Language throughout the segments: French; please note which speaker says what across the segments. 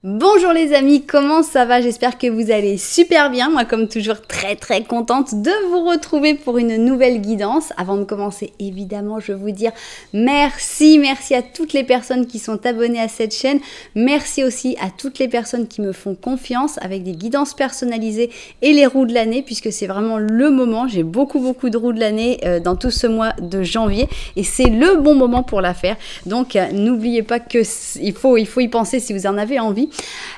Speaker 1: Bonjour les amis, comment ça va? J'espère que vous allez super bien. Moi, comme toujours, très contente de vous retrouver pour une nouvelle guidance. Avant de commencer, évidemment, je veux vous dire merci à toutes les personnes qui sont abonnées à cette chaîne. Merci aussi à toutes les personnes qui me font confiance avec des guidances personnalisées et les roues de l'année, puisque c'est vraiment le moment. J'ai beaucoup de roues de l'année dans tout ce mois de janvier et c'est le bon moment pour la faire. Donc, n'oubliez pas que il faut y penser si vous en avez envie.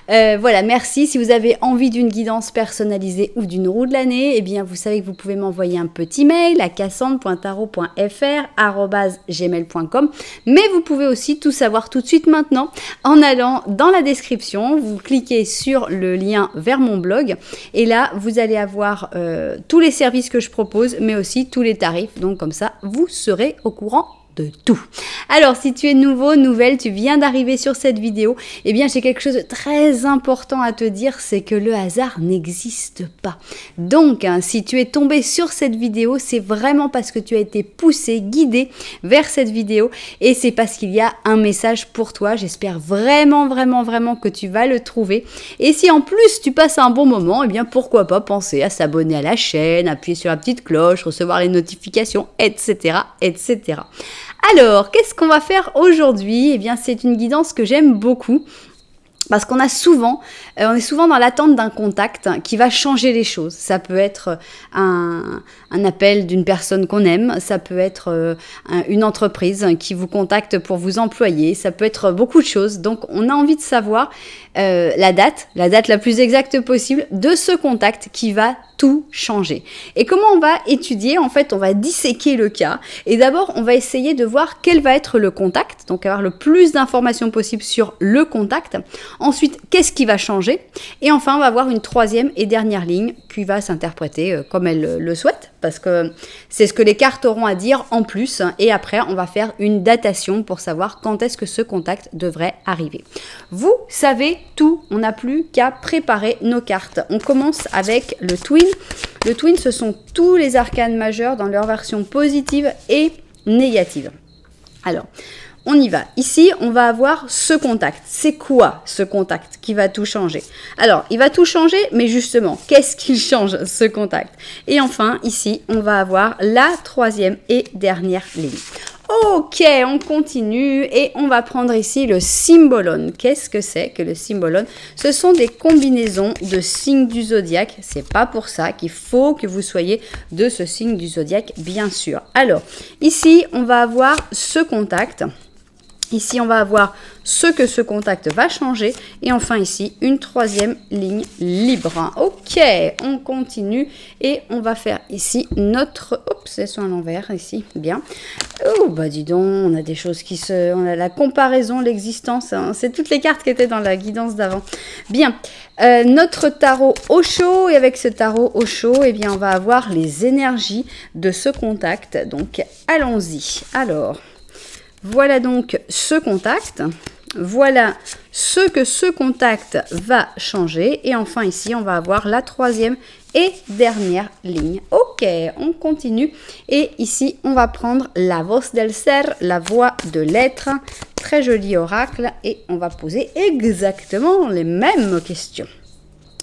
Speaker 1: Voilà, merci. Si vous avez envie d'une guidance personnalisée ou d'une roue de l'année, eh bien, vous savez que vous pouvez m'envoyer un petit mail à cassandre.tarot.fr@gmail.com. Mais vous pouvez aussi tout savoir tout de suite maintenant en allant dans la description. Vous cliquez sur le lien vers mon blog et là, vous allez avoir tous les services que je propose, mais aussi tous les tarifs. Donc, comme ça, vous serez au courant de tout. Alors, si tu es nouvelle, tu viens d'arriver sur cette vidéo, eh bien, j'ai quelque chose de très important à te dire, c'est que le hasard n'existe pas. Donc, si tu es tombé sur cette vidéo, c'est vraiment parce que tu as été poussé, guidé vers cette vidéo et c'est parce qu'il y a un message pour toi. J'espère vraiment que tu vas le trouver. Et si en plus tu passes un bon moment, eh bien, pourquoi pas penser à s'abonner à la chaîne, appuyer sur la petite cloche, recevoir les notifications, etc. Alors, qu'est-ce qu'on va faire aujourd'hui? Eh bien, c'est une guidance que j'aime beaucoup. Parce qu'on a souvent, on est souvent dans l'attente d'un contact qui va changer les choses. Ça peut être un appel d'une personne qu'on aime, ça peut être une entreprise qui vous contacte pour vous employer, ça peut être beaucoup de choses. Donc, on a envie de savoir la date la plus exacte possible de ce contact qui va tout changer. Et comment on va étudier? En fait, on va disséquer le cas. Et d'abord, on va essayer de voir quel va être le contact, donc avoir le plus d'informations possible sur le contact. Ensuite, qu'est-ce qui va changer? Et enfin, on va avoir une troisième et dernière ligne qui va s'interpréter comme elle le souhaite, parce que c'est ce que les cartes auront à dire en plus. Et après, on va faire une datation pour savoir quand est-ce que ce contact devrait arriver. Vous savez tout, on n'a plus qu'à préparer nos cartes. On commence avec le twin. Le twin, ce sont tous les arcanes majeurs dans leur version positive et négative. Alors, on y va. Ici, on va avoir ce contact. C'est quoi ce contact qui va tout changer? Alors, il va tout changer, mais justement, qu'est-ce qu'il change, ce contact? Et enfin, ici, on va avoir la troisième et dernière ligne. Ok, on continue et on va prendre ici le cymbalone. Qu'est-ce que c'est que le cymbalone? Ce sont des combinaisons de signes du zodiaque. C'est pas pour ça qu'il faut que vous soyez de ce signe du zodiaque, bien sûr. Alors, ici, on va avoir ce contact. Ici, on va avoir ce que ce contact va changer. Et enfin, ici, une troisième ligne libre. Ok, on continue. Et on va faire ici notre... Oups, elles sont à l'envers, ici. Bien. Oh, bah dis donc, on a des choses qui se... On a la comparaison, l'existence. Hein. C'est toutes les cartes qui étaient dans la guidance d'avant. Bien. Notre tarot au chaud. Et avec ce tarot au chaud, eh bien, on va avoir les énergies de ce contact. Donc, allons-y. Alors... Voilà donc ce contact, voilà ce que ce contact va changer et enfin ici on va avoir la troisième et dernière ligne. Ok, on continue et ici on va prendre la voz del ser, la voix de l'être, très joli oracle et on va poser exactement les mêmes questions.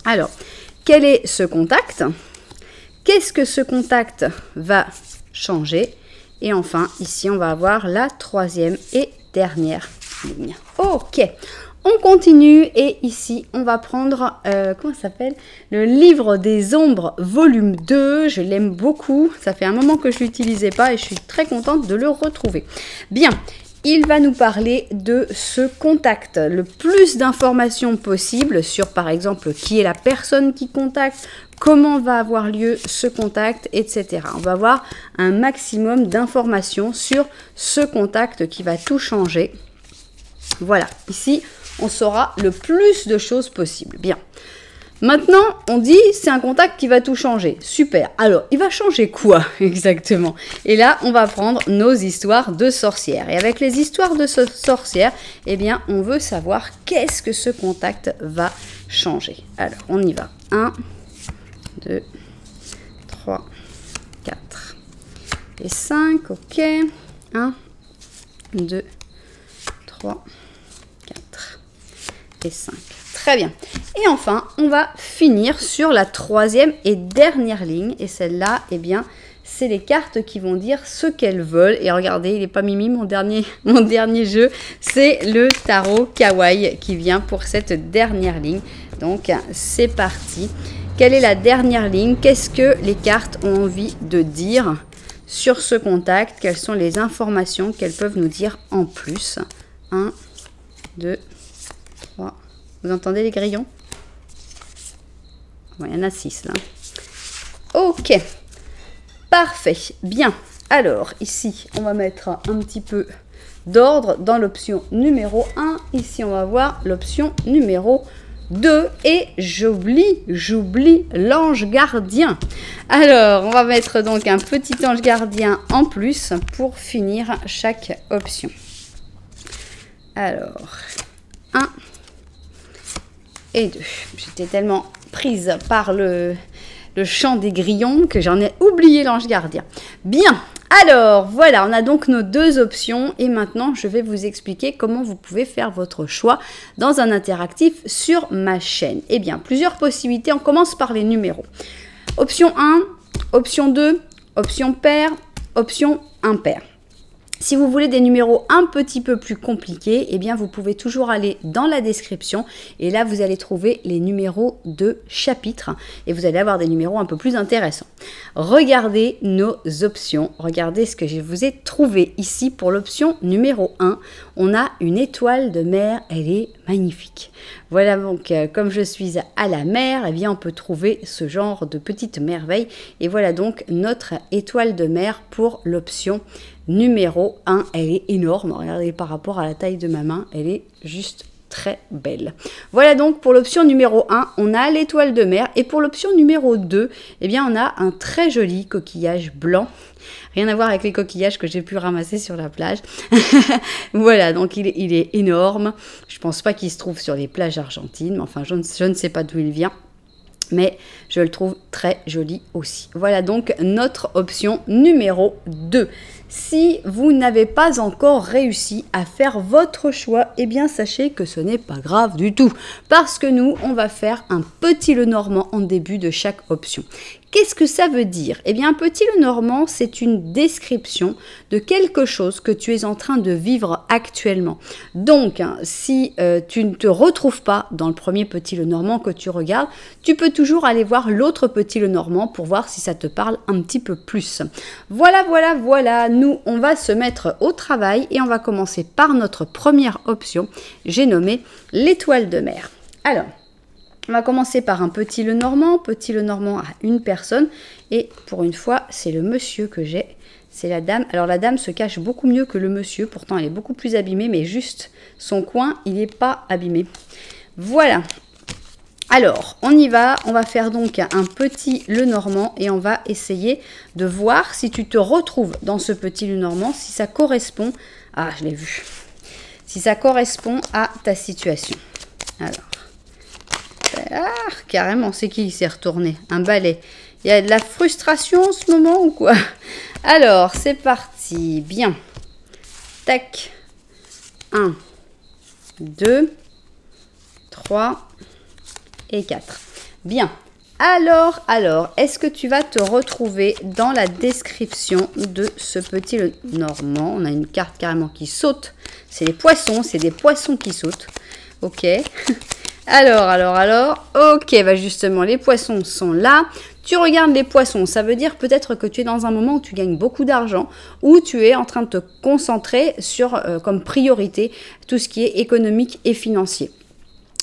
Speaker 1: Alors, quel est ce contact? Qu'est-ce que ce contact va changer? Et enfin, ici, on va avoir la troisième et dernière ligne. Ok, on continue et ici, on va prendre, comment ça s'appelle? Le livre des ombres, volume 2. Je l'aime beaucoup. Ça fait un moment que je ne l'utilisais pas et je suis très contente de le retrouver. Bien. Il va nous parler de ce contact, le plus d'informations possibles sur, par exemple, qui est la personne qui contacte, comment va avoir lieu ce contact, etc. On va avoir un maximum d'informations sur ce contact qui va tout changer. Voilà, ici, on saura le plus de choses possibles. Bien. Maintenant, on dit c'est un contact qui va tout changer. Super. Alors, il va changer quoi exactement? Et là, on va prendre nos histoires de sorcières. Et avec les histoires de sorcières, eh bien, on veut savoir qu'est-ce que ce contact va changer. Alors, on y va. 1, 2, 3, 4 et 5. Ok. 1, 2, 3, 4 et 5. Très bien. Et enfin, on va finir sur la troisième et dernière ligne. Et celle-là, eh bien, c'est les cartes qui vont dire ce qu'elles veulent. Et regardez, il n'est pas mimi, mon dernier jeu. C'est le tarot kawaii qui vient pour cette dernière ligne. Donc, c'est parti. Quelle est la dernière ligne? Qu'est-ce que les cartes ont envie de dire sur ce contact? Quelles sont les informations qu'elles peuvent nous dire en plus? 1, 2, 3. Vous entendez les grillons? Bon, il y en a 6 là. Ok. Parfait. Bien. Alors, ici, on va mettre un petit peu d'ordre dans l'option numéro 1. Ici, on va voir l'option numéro 2. Et j'oublie l'ange gardien. Alors, on va mettre donc un petit ange gardien en plus pour finir chaque option. Alors, 1 et 2. J'étais tellement prise par le chant des grillons que j'en ai oublié l'ange gardien. Bien, alors voilà, on a donc nos 2 options et maintenant je vais vous expliquer comment vous pouvez faire votre choix dans un interactif sur ma chaîne. Eh bien, plusieurs possibilités, on commence par les numéros. Option 1, option 2, option pair, option impair. Si vous voulez des numéros un petit peu plus compliqués, eh bien vous pouvez toujours aller dans la description et là vous allez trouver les numéros de chapitre et vous allez avoir des numéros un peu plus intéressants. Regardez nos options, regardez ce que je vous ai trouvé ici pour l'option numéro 1. On a une étoile de mer, elle est magnifique. Voilà donc comme je suis à la mer, eh bien on peut trouver ce genre de petite merveille et voilà donc notre étoile de mer pour l'option numéro 1, elle est énorme, regardez par rapport à la taille de ma main, elle est juste très belle. Voilà donc pour l'option numéro 1, on a l'étoile de mer et pour l'option numéro 2, eh bien on a un très joli coquillage blanc. Rien à voir avec les coquillages que j'ai pu ramasser sur la plage. Voilà, donc il est énorme. Je pense pas qu'il se trouve sur les plages argentines, mais enfin je ne sais pas d'où il vient. Mais je le trouve très joli aussi. Voilà donc notre option numéro 2. Si vous n'avez pas encore réussi à faire votre choix, eh bien sachez que ce n'est pas grave du tout. Parce que nous, on va faire un petit Lenormand en début de chaque option. Qu'est-ce que ça veut dire? Eh bien, un petit Lenormand, c'est une description de quelque chose que tu es en train de vivre actuellement. Donc, si tu ne te retrouves pas dans le premier petit Lenormand que tu regardes, tu peux toujours aller voir l'autre petit Lenormand pour voir si ça te parle un petit peu plus. Voilà, voilà, voilà. Nous, on va se mettre au travail et on va commencer par notre première option. J'ai nommé l'étoile de mer. Alors, on va commencer par un petit Lenormand à une personne. Et pour une fois, c'est le monsieur que j'ai. C'est la dame. Alors la dame se cache beaucoup mieux que le monsieur. Pourtant, elle est beaucoup plus abîmée. Mais juste son coin, il n'est pas abîmé. Voilà. Alors, on y va. On va faire donc un petit Lenormand. Et on va essayer de voir si tu te retrouves dans ce petit Lenormand. Si ça correspond... Ah, je l'ai vu. Si ça correspond à ta situation. Alors... Ah, carrément, c'est qui s'est retourné? Un balai. Il y a de la frustration en ce moment ou quoi? Alors, c'est parti. Bien. Tac. 1, 2, 3 et 4. Bien. Alors, est-ce que tu vas te retrouver dans la description de ce petit Lenormand? On a une carte carrément qui saute. C'est les poissons, c'est des poissons qui sautent. Ok. Alors, ok, bah justement, les poissons sont là. Tu regardes les poissons, ça veut dire peut-être que tu es dans un moment où tu gagnes beaucoup d'argent, où tu es en train de te concentrer sur, comme priorité, tout ce qui est économique et financier.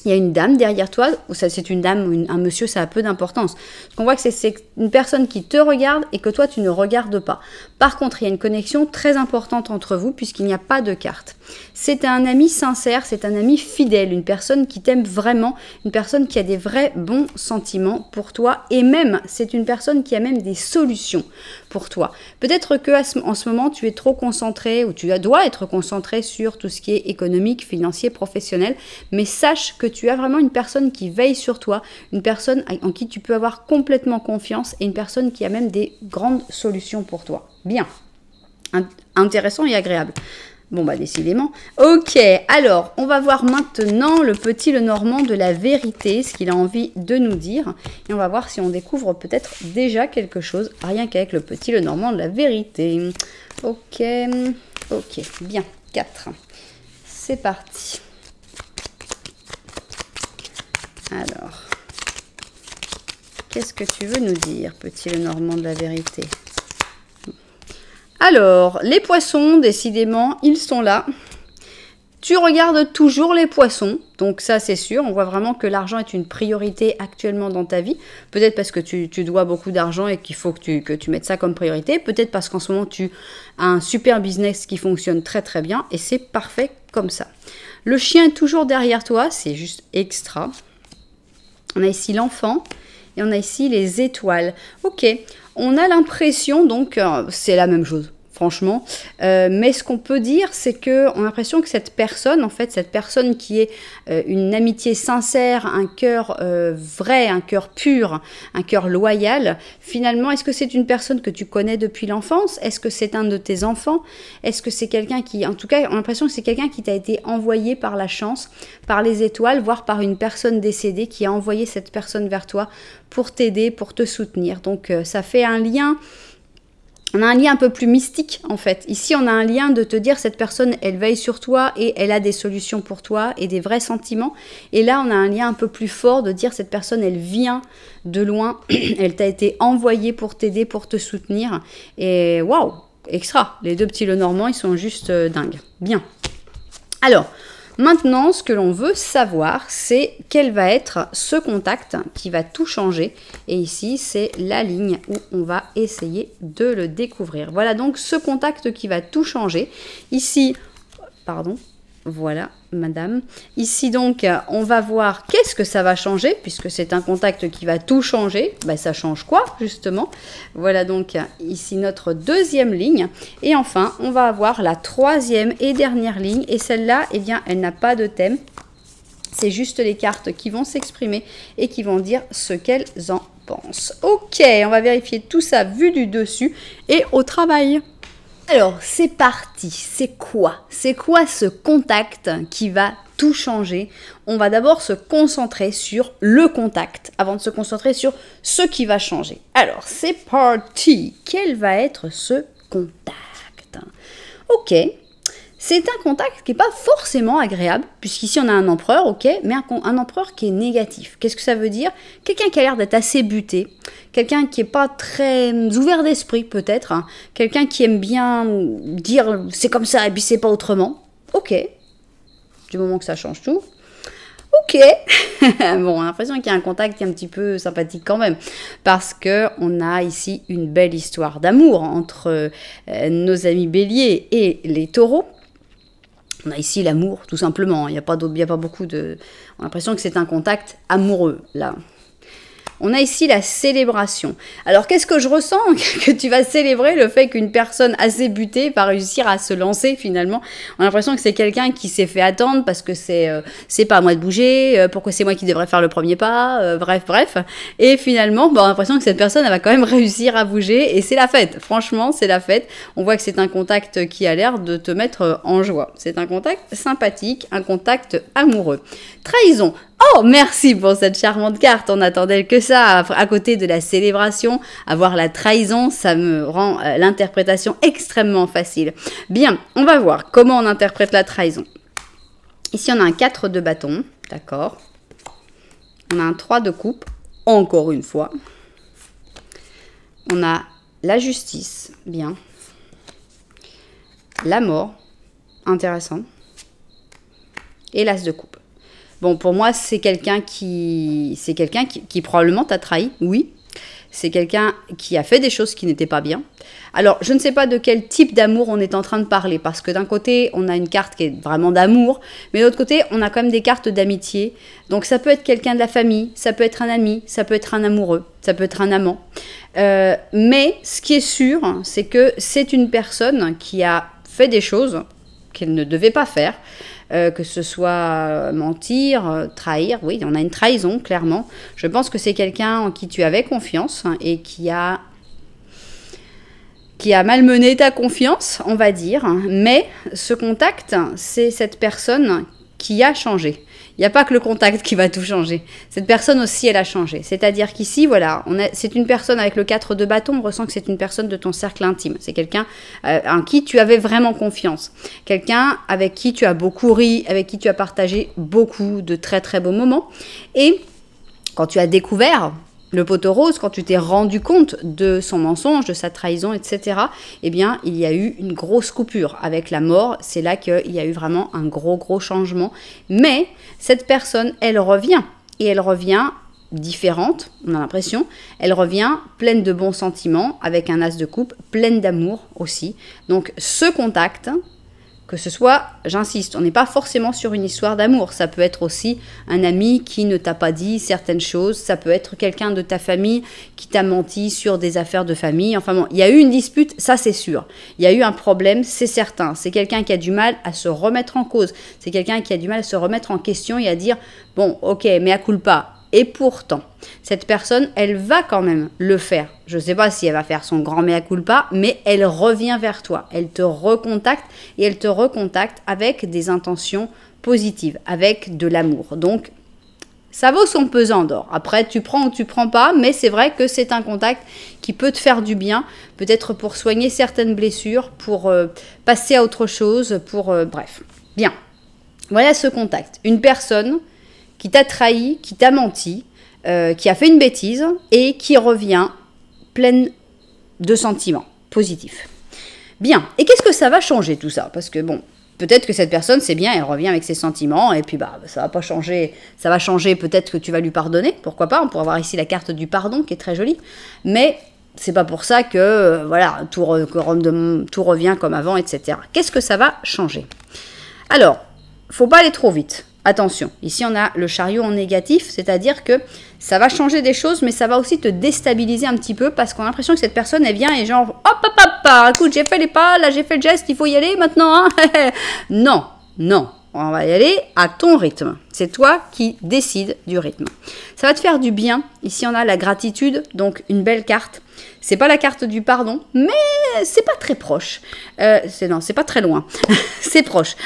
Speaker 1: Il y a une dame derrière toi, ou ça c'est une dame ou un monsieur, ça a peu d'importance. Parce qu'on voit que c'est une personne qui te regarde et que toi tu ne regardes pas. Par contre, il y a une connexion très importante entre vous puisqu'il n'y a pas de carte. C'est un ami sincère, c'est un ami fidèle, une personne qui t'aime vraiment, une personne qui a des vrais bons sentiments pour toi et même c'est une personne qui a même des solutions pour toi. Peut-être que en ce moment tu es trop concentré ou tu dois être concentré sur tout ce qui est économique, financier, professionnel, mais sache que tu as vraiment une personne qui veille sur toi, une personne en qui tu peux avoir complètement confiance et une personne qui a même des grandes solutions pour toi. Bien, intéressant et agréable. Bon, bah décidément. Ok, alors, on va voir maintenant le petit Lenormand de la vérité, ce qu'il a envie de nous dire. Et on va voir si on découvre peut-être déjà quelque chose, rien qu'avec le petit Lenormand de la vérité. Ok, ok, bien, 4. C'est parti. Alors, qu'est-ce que tu veux nous dire, petit Lenormand de la vérité? Alors, les poissons, décidément, ils sont là. Tu regardes toujours les poissons, donc ça c'est sûr. On voit vraiment que l'argent est une priorité actuellement dans ta vie. Peut-être parce que tu dois beaucoup d'argent et qu'il faut que tu mettes ça comme priorité. Peut-être parce qu'en ce moment tu as un super business qui fonctionne très très bien et c'est parfait comme ça. Le chien est toujours derrière toi, c'est juste extra. On a ici l'enfant et on a ici les étoiles. Ok, on a l'impression, donc c'est la même chose. Franchement, mais ce qu'on peut dire, c'est qu'on a l'impression que cette personne, en fait, cette personne qui est une amitié sincère, un cœur vrai, un cœur pur, un cœur loyal, finalement, est-ce que c'est une personne que tu connais depuis l'enfance? Est-ce que c'est un de tes enfants? Est-ce que c'est quelqu'un qui, en tout cas, on a l'impression que c'est quelqu'un qui t'a été envoyé par la chance, par les étoiles, voire par une personne décédée qui a envoyé cette personne vers toi pour t'aider, pour te soutenir. Donc, ça fait un lien. On a un lien un peu plus mystique en fait. Ici, on a un lien de te dire cette personne, elle veille sur toi et elle a des solutions pour toi et des vrais sentiments. Et là, on a un lien un peu plus fort de dire cette personne, elle vient de loin, elle t'a été envoyée pour t'aider, pour te soutenir. Et waouh, extra. Les deux petits Lenormand, ils sont juste dingues. Bien. Alors, maintenant, ce que l'on veut savoir, c'est quel va être ce contact qui va tout changer. Et ici, c'est la ligne où on va essayer de le découvrir. Voilà donc ce contact qui va tout changer. Ici, pardon, voilà, madame. Ici, donc, on va voir qu'est-ce que ça va changer, puisque c'est un contact qui va tout changer. Ben, ça change quoi, justement? Voilà donc ici notre deuxième ligne. Et enfin, on va avoir la troisième et dernière ligne. Et celle-là, eh bien, elle n'a pas de thème. C'est juste les cartes qui vont s'exprimer et qui vont dire ce qu'elles en pensent. Ok, on va vérifier tout ça vu du dessus et au travail. Alors, c'est parti. C'est quoi? C'est quoi ce contact qui va tout changer? On va d'abord se concentrer sur le contact avant de se concentrer sur ce qui va changer. Alors, c'est parti. Quel va être ce contact? Ok. C'est un contact qui n'est pas forcément agréable, puisqu'ici on a un empereur, ok, mais un empereur qui est négatif. Qu'est-ce que ça veut dire? Quelqu'un qui a l'air d'être assez buté, quelqu'un qui n'est pas très ouvert d'esprit peut-être, hein, quelqu'un qui aime bien dire c'est comme ça et puis c'est pas autrement. Ok, du moment que ça change tout. Ok, bon, on a l'impression qu'il y a un contact qui est un petit peu sympathique quand même, parce qu'on a ici une belle histoire d'amour entre nos amis béliers et les taureaux. On a ici l'amour, tout simplement. Il n'y a pas d'autre, il n'y a pas beaucoup de... On a l'impression que c'est un contact amoureux, là. On a ici la célébration. Alors, qu'est-ce que je ressens? Que tu vas célébrer le fait qu'une personne assez butée va réussir à se lancer, finalement. On a l'impression que c'est quelqu'un qui s'est fait attendre parce que c'est pas à moi de bouger, pourquoi c'est moi qui devrais faire le premier pas, bref. Et finalement, on a l'impression que cette personne, elle va quand même réussir à bouger et c'est la fête. Franchement, c'est la fête. On voit que c'est un contact qui a l'air de te mettre en joie. C'est un contact sympathique, un contact amoureux. Trahison. Oh, merci pour cette charmante carte. On attendait que ça à côté de la célébration. Avoir la trahison, ça me rend l'interprétation extrêmement facile. Bien, on va voir comment on interprète la trahison. Ici, on a un 4 de bâton. D'accord. On a un 3 de coupe. Encore une fois. On a la justice. Bien. La mort. Intéressant. Et l'as de coupe. Bon, pour moi, c'est quelqu'un qui probablement t'a trahi, oui. C'est quelqu'un qui a fait des choses qui n'étaient pas bien. Alors, je ne sais pas de quel type d'amour on est en train de parler, parce que d'un côté, on a une carte qui est vraiment d'amour, mais de l'autre côté, on a quand même des cartes d'amitié. Donc, ça peut être quelqu'un de la famille, ça peut être un ami, ça peut être un amoureux, ça peut être un amant. Mais ce qui est sûr, c'est que c'est une personne qui a fait des choses qu'elle ne devait pas faire. Que ce soit mentir, trahir, oui, on a une trahison, clairement. Je pense que c'est quelqu'un en qui tu avais confiance et qui a qui a malmené ta confiance, on va dire. Mais ce contact, c'est cette personne qui a changé. Il n'y a pas que le contact qui va tout changer. Cette personne aussi, elle a changé. C'est-à-dire qu'ici, voilà, c'est une personne avec le 4 de bâton, on ressent que c'est une personne de ton cercle intime. C'est quelqu'un en qui tu avais vraiment confiance. Quelqu'un avec qui tu as beaucoup ri, avec qui tu as partagé beaucoup de très très beaux moments. Et quand tu as découvert le poteau rose, quand tu t'es rendu compte de son mensonge, de sa trahison, etc., eh bien, il y a eu une grosse coupure. Avec la mort, c'est là qu'il y a eu vraiment un gros changement. Mais cette personne, elle revient. Et elle revient différente, on a l'impression. Elle revient pleine de bons sentiments, avec un as de coupe, pleine d'amour aussi. Donc, ce contact, que ce soit, j'insiste, on n'est pas forcément sur une histoire d'amour. Ça peut être aussi un ami qui ne t'a pas dit certaines choses. Ça peut être quelqu'un de ta famille qui t'a menti sur des affaires de famille. Enfin bon, il y a eu une dispute, ça c'est sûr. Il y a eu un problème, c'est certain. C'est quelqu'un qui a du mal à se remettre en cause. C'est quelqu'un qui a du mal à se remettre en question et à dire, bon, ok, mea culpa. Et pourtant, cette personne, elle va quand même le faire. Je ne sais pas si elle va faire son grand mea culpa, mais elle revient vers toi. Elle te recontacte et elle te recontacte avec des intentions positives, avec de l'amour. Donc, ça vaut son pesant d'or. Après, tu prends ou tu prends pas, mais c'est vrai que c'est un contact qui peut te faire du bien, peut-être pour soigner certaines blessures, pour passer à autre chose, bref. Bien, voilà ce contact. Une personne qui t'a trahi, qui t'a menti, qui a fait une bêtise et qui revient pleine de sentiments positifs. Bien, et qu'est-ce que ça va changer tout ça? Parce que bon, peut-être que cette personne, c'est bien, elle revient avec ses sentiments et puis ça va pas changer, ça va changer, peut-être que tu vas lui pardonner, pourquoi pas, on pourra voir ici la carte du pardon qui est très jolie, mais c'est pas pour ça que voilà, tout revient comme avant, etc. Qu'est-ce que ça va changer? Alors, faut pas aller trop vite. Attention, ici on a le chariot en négatif, c'est-à-dire que ça va changer des choses, mais ça va aussi te déstabiliser un petit peu parce qu'on a l'impression que cette personne, elle vient et genre, hop, écoute, j'ai fait les pas, là j'ai fait le geste, il faut y aller maintenant, hein. Non, on va y aller à ton rythme. C'est toi qui décides du rythme. Ça va te faire du bien. Ici on a la gratitude, donc une belle carte. C'est pas la carte du pardon, mais c'est pas très proche. C'est pas très loin. C'est proche.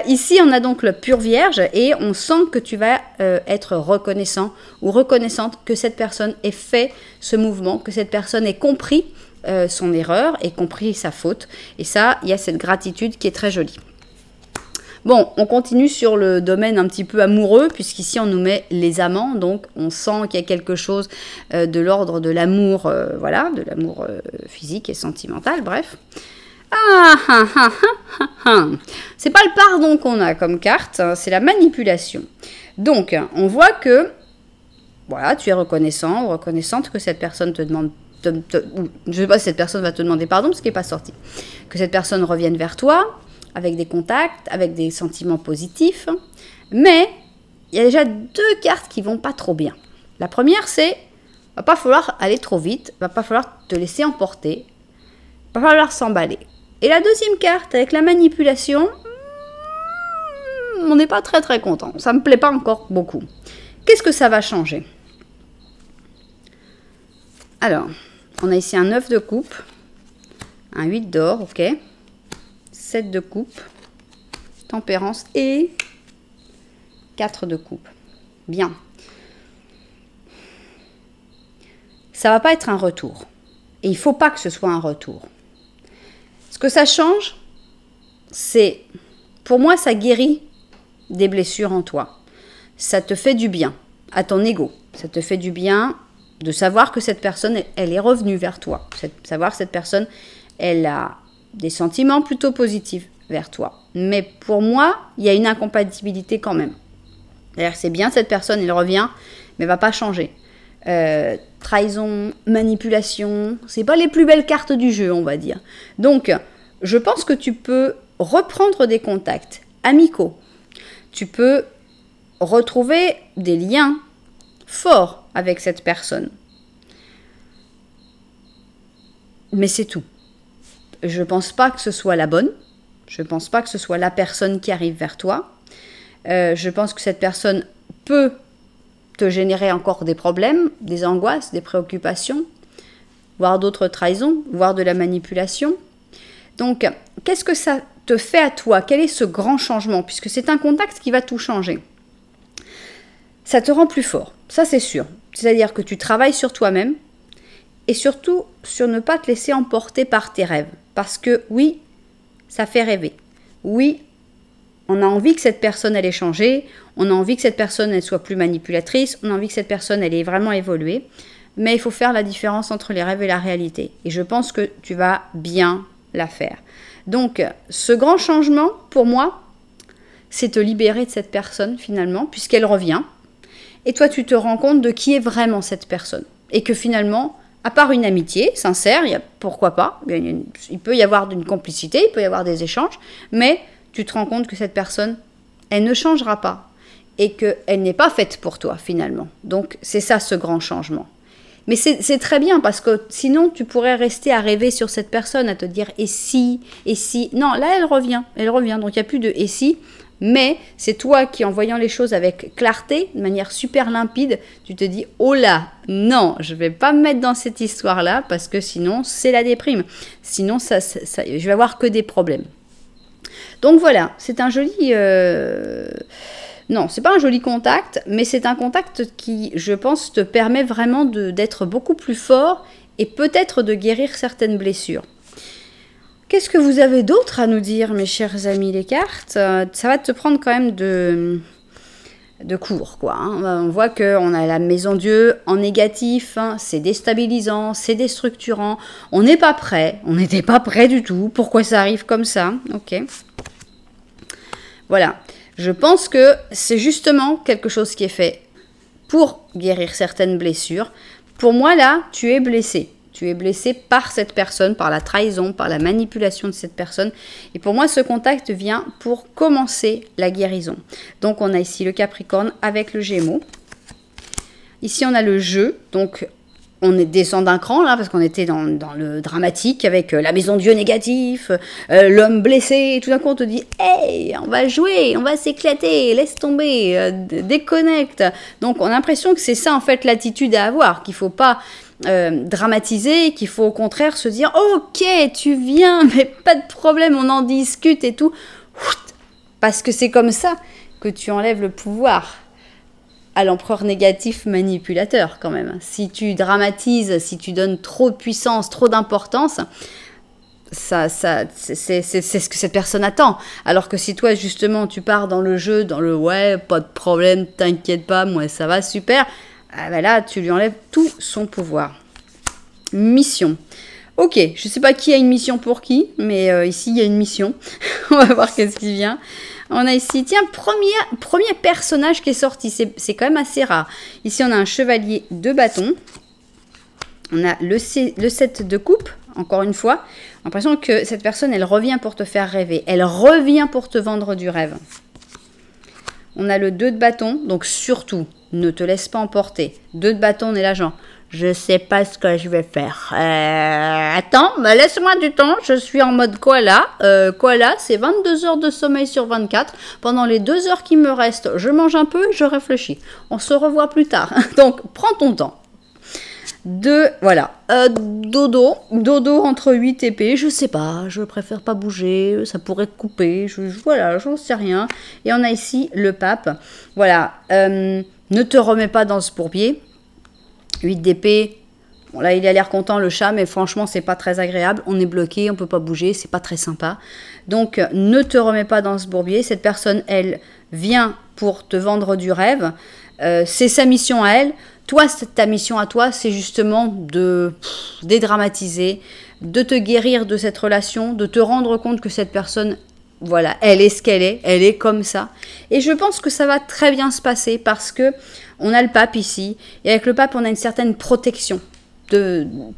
Speaker 1: Ici, on a donc le pur vierge et on sent que tu vas être reconnaissant ou reconnaissante que cette personne ait fait ce mouvement, que cette personne ait compris son erreur, ait compris sa faute. Et ça, il y a cette gratitude qui est très jolie. Bon, on continue sur le domaine un petit peu amoureux, puisqu'ici on nous met les amants, donc on sent qu'il y a quelque chose de l'ordre de l'amour, voilà, de l'amour physique et sentimental, bref. C'est pas le pardon qu'on a comme carte, c'est la manipulation. Donc, on voit que, voilà, tu es reconnaissant ou reconnaissante que cette personne te demande, je ne sais pas si cette personne va te demander pardon, parce qu'il n'est pas sorti, que cette personne revienne vers toi, avec des contacts, avec des sentiments positifs. Mais il y a déjà deux cartes qui vont pas trop bien. La première, c'est va pas falloir aller trop vite, va pas falloir te laisser emporter, va falloir s'emballer. Et la deuxième carte, avec la manipulation, on n'est pas très très content. Ça me plaît pas encore beaucoup. Qu'est-ce que ça va changer? Alors, on a ici un 9 de coupe, un 8 d'or, ok, 7 de coupe, tempérance et 4 de coupe. Bien. Ça va pas être un retour. Et il faut pas que ce soit un retour. Ce que ça change, c'est, pour moi, ça guérit des blessures en toi. Ça te fait du bien à ton ego. Ça te fait du bien de savoir que cette personne, elle est revenue vers toi. Savoir que cette personne, elle a des sentiments plutôt positifs vers toi. Mais pour moi, il y a une incompatibilité quand même. D'ailleurs, c'est bien, cette personne, elle revient, mais elle va pas changer. Trahison, manipulation, c'est pas les plus belles cartes du jeu, on va dire. Donc, je pense que tu peux reprendre des contacts amicaux. Tu peux retrouver des liens forts avec cette personne. Mais c'est tout. Je ne pense pas que ce soit la bonne. Je ne pense pas que ce soit la personne qui arrive vers toi. Je pense que cette personne peut te générer encore des problèmes, des angoisses, des préoccupations. voire d'autres trahisons, voire de la manipulation. Donc, qu'est-ce que ça te fait à toi? Quel est ce grand changement? Puisque c'est un contact qui va tout changer. Ça te rend plus fort, ça c'est sûr. C'est-à-dire que tu travailles sur toi-même et surtout sur ne pas te laisser emporter par tes rêves. Parce que oui, ça fait rêver. Oui, on a envie que cette personne elle ait changé, on a envie que cette personne elle soit plus manipulatrice, on a envie que cette personne elle ait vraiment évolué. Mais il faut faire la différence entre les rêves et la réalité. Et je pense que tu vas bien la faire. Donc, ce grand changement, pour moi, c'est te libérer de cette personne, finalement, puisqu'elle revient. Et toi, tu te rends compte de qui est vraiment cette personne. Et que finalement, à part une amitié sincère, pourquoi pas, il peut y avoir une complicité, il peut y avoir des échanges, mais tu te rends compte que cette personne, elle ne changera pas. Et qu'elle n'est pas faite pour toi, finalement. Donc, c'est ça, ce grand changement. Mais c'est très bien parce que sinon, tu pourrais rester à rêver sur cette personne, à te dire « et si ?» Non, là, elle revient. Donc, il n'y a plus de « et si ?» Mais c'est toi qui, en voyant les choses avec clarté, de manière super limpide, tu te dis « oh là, non, je ne vais pas me mettre dans cette histoire-là parce que sinon, c'est la déprime. Sinon, je vais avoir que des problèmes. » Donc, voilà, c'est un joli... Non, c'est pas un joli contact, mais c'est un contact qui, je pense, te permet vraiment d'être beaucoup plus fort et peut-être de guérir certaines blessures. Qu'est-ce que vous avez d'autre à nous dire, mes chers amis, les cartes? Ça va te prendre quand même de cours, quoi. Hein. On voit qu'on a la maison Dieu en négatif, hein. C'est déstabilisant, c'est déstructurant. On n'est pas prêt, on n'était pas prêt du tout. Pourquoi ça arrive comme ça? Ok. Voilà. Je pense que c'est justement quelque chose qui est fait pour guérir certaines blessures. Pour moi, là, tu es blessé. Tu es blessé par cette personne, par la trahison, par la manipulation de cette personne. Et pour moi, ce contact vient pour commencer la guérison. Donc, on a ici le Capricorne avec le Gémeaux. Ici, on a le jeu. Donc, on descend d'un cran, là, parce qu'on était dans le dramatique, avec la maison Dieu négatif, l'homme blessé, et tout d'un coup, on te dit « hey, on va jouer, on va s'éclater, laisse tomber, déconnecte ». Donc, on a l'impression que c'est ça, en fait, l'attitude à avoir, qu'il ne faut pas dramatiser, qu'il faut au contraire se dire « ok, tu viens, mais pas de problème, on en discute et tout ». Parce que c'est comme ça que tu enlèves le pouvoir à l'empereur négatif manipulateur quand même. Si tu dramatises, si tu donnes trop de puissance, trop d'importance, c'est ce que cette personne attend. Alors que si toi justement tu pars dans le jeu, dans le ouais, pas de problème, t'inquiète pas, moi ça va, super, ben là tu lui enlèves tout son pouvoir. Mission. Ok, je sais pas qui a une mission pour qui, mais ici il y a une mission. On va voir qu'est-ce qui vient. On a ici, tiens, premier personnage qui est sorti, c'est quand même assez rare. Ici, on a un chevalier de bâton. On a le 7 de coupe, encore une fois. On a l'impression que cette personne, elle revient pour te faire rêver. Elle revient pour te vendre du rêve. On a le 2 de bâton, donc surtout, ne te laisse pas emporter. 2 de bâton, on est là, genre, je sais pas ce que je vais faire. Attends, bah laisse-moi du temps, je suis en mode koala. Koala, c'est 22 heures de sommeil sur 24. Pendant les 2 heures qui me restent, je mange un peu, je réfléchis. On se revoit plus tard. Donc, prends ton temps. Voilà. Dodo entre 8 épées, je sais pas, je préfère pas bouger, ça pourrait couper, voilà, j'en sais rien. Et on a ici le pape. Voilà, ne te remets pas dans ce bourbier. 8 d'épée, bon là il a l'air content le chat, mais franchement c'est pas très agréable, on est bloqué, on peut pas bouger, c'est pas très sympa. Donc ne te remets pas dans ce bourbier, cette personne elle vient pour te vendre du rêve, c'est sa mission à elle. Toi, ta mission à toi, c'est justement de dédramatiser, de te guérir de cette relation, de te rendre compte que cette personne, voilà, elle est ce qu'elle est, elle est comme ça. Et je pense que ça va très bien se passer parce que on a le pape ici, et avec le pape, on a une certaine protection.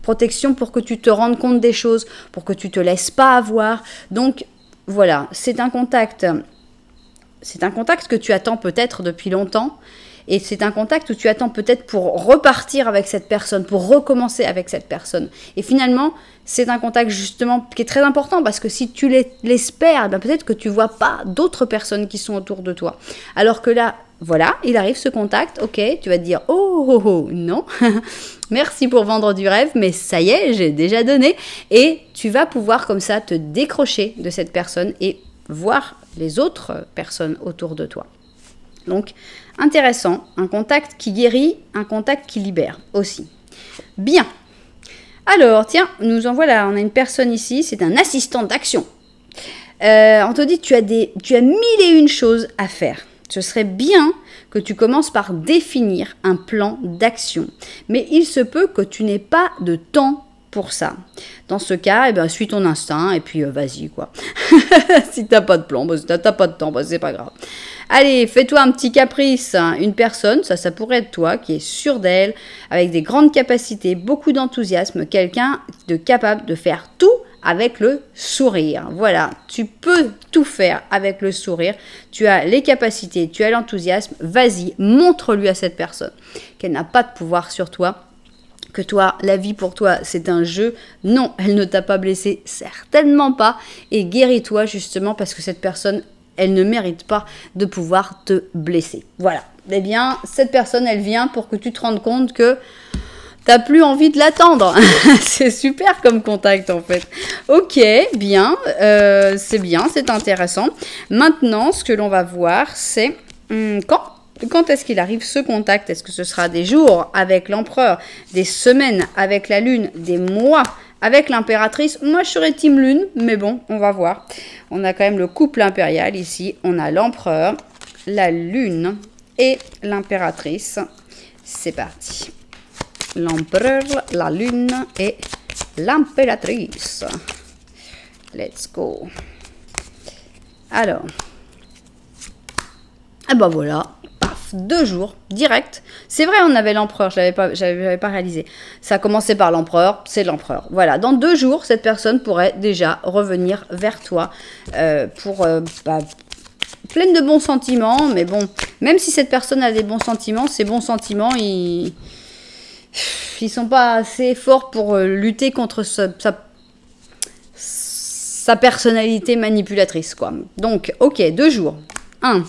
Speaker 1: Protection pour que tu te rendes compte des choses, pour que tu te laisses pas avoir. Donc, voilà, c'est un contact que tu attends peut-être depuis longtemps, et c'est un contact où tu attends peut-être pour repartir avec cette personne, pour recommencer avec cette personne. Et finalement, c'est un contact justement qui est très important parce que si tu l'espères, ben peut-être que tu ne vois pas d'autres personnes qui sont autour de toi. Alors que là, voilà, il arrive ce contact, ok, tu vas te dire, oh, non, merci pour vendre du rêve, mais ça y est, j'ai déjà donné. Et tu vas pouvoir comme ça te décrocher de cette personne et voir les autres personnes autour de toi. Donc, intéressant, un contact qui guérit, un contact qui libère aussi. Bien. Alors, tiens, nous en voilà, on a une personne ici, c'est un assistant d'action. On te dit, tu as 1001 choses à faire. Ce serait bien que tu commences par définir un plan d'action. Mais il se peut que tu n'aies pas de temps pour ça. Dans ce cas, eh ben, suis ton instinct et puis vas-y, quoi. Si t'as pas de plan, si t'as pas de temps, c'est pas grave. Allez, fais-toi un petit caprice. Une personne, ça pourrait être toi, qui est sûre d'elle, avec des grandes capacités, beaucoup d'enthousiasme, quelqu'un de capable de faire tout avec le sourire. Voilà, tu peux tout faire avec le sourire. Tu as les capacités, tu as l'enthousiasme. Vas-y, montre-lui à cette personne qu'elle n'a pas de pouvoir sur toi, que toi, la vie pour toi, c'est un jeu. Non, elle ne t'a pas blessé, certainement pas. Et guéris-toi justement parce que cette personne, elle ne mérite pas de pouvoir te blesser. Voilà. Eh bien, cette personne, elle vient pour que tu te rendes compte que t'as plus envie de l'attendre. C'est super comme contact en fait. Ok, bien, c'est intéressant. Maintenant, ce que l'on va voir, c'est quand est-ce qu'il arrive ce contact? Est-ce que ce sera des jours avec l'empereur, des semaines avec la lune, des mois avec l'impératrice? Moi, je serais team lune, mais bon, on va voir. On a quand même le couple impérial ici. On a l'empereur, la lune et l'impératrice. C'est parti. L'empereur, la lune et l'impératrice. Let's go. Alors. Ah ben voilà. Paf, 2 jours, direct. C'est vrai, on avait l'empereur, je l'avais pas réalisé. Ça a commencé par l'empereur, c'est l'empereur. Voilà, dans 2 jours, cette personne pourrait déjà revenir vers toi pleine de bons sentiments. Mais bon, même si cette personne a des bons sentiments, ces bons sentiments, ils sont pas assez forts pour lutter contre sa personnalité manipulatrice, quoi. Donc, ok, 2 jours. 1,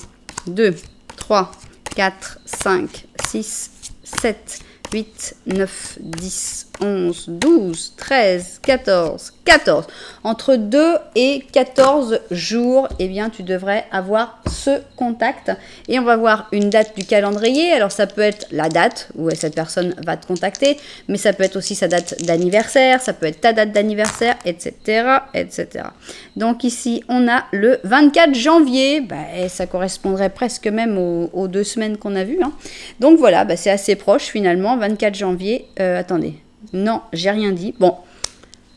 Speaker 1: 2, 3, 4, 5, 6, 7, 8, 9, 10, 11, 12, 13, 14, 14. Entre 2 et 14 jours, eh bien, tu devrais avoir ce contact. Et on va voir une date du calendrier. Alors, ça peut être la date où cette personne va te contacter, mais ça peut être aussi sa date d'anniversaire, ça peut être ta date d'anniversaire, etc., etc. Donc, ici, on a le 24 janvier. Et ça correspondrait presque même aux 2 semaines qu'on a vues. Hein. Donc, voilà, c'est assez proche, finalement. 24 janvier. Attendez. Non, j'ai rien dit. Bon,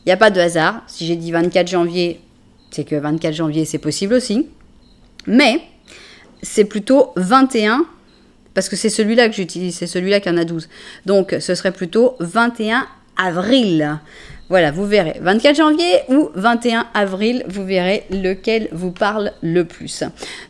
Speaker 1: il n'y a pas de hasard. Si j'ai dit 24 janvier, c'est que 24 janvier, c'est possible aussi. Mais c'est plutôt 21, parce que c'est celui-là que j'utilise, c'est celui-là qui en a 12. Donc, ce serait plutôt 21 avril. Voilà, vous verrez. 24 janvier ou 21 avril, vous verrez lequel vous parle le plus.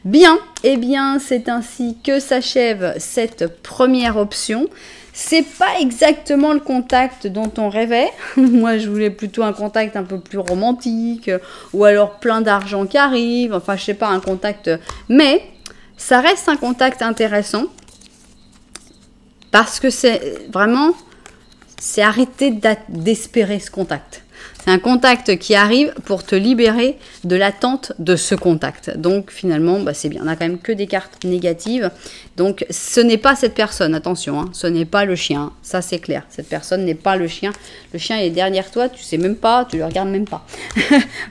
Speaker 1: Bien, eh bien, c'est ainsi que s'achève cette première option. C'est pas exactement le contact dont on rêvait. Moi, je voulais plutôt un contact un peu plus romantique, ou alors plein d'argent qui arrive, enfin, je sais pas, un contact. Mais ça reste un contact intéressant, parce que c'est vraiment, c'est arrêter d'espérer ce contact. C'est un contact qui arrive pour te libérer de l'attente de ce contact. Donc finalement, c'est bien. On n'a quand même que des cartes négatives. Donc ce n'est pas cette personne, attention, hein, ce n'est pas le chien. Ça c'est clair, cette personne n'est pas le chien. Le chien est derrière toi, tu sais même pas, tu le regardes même pas.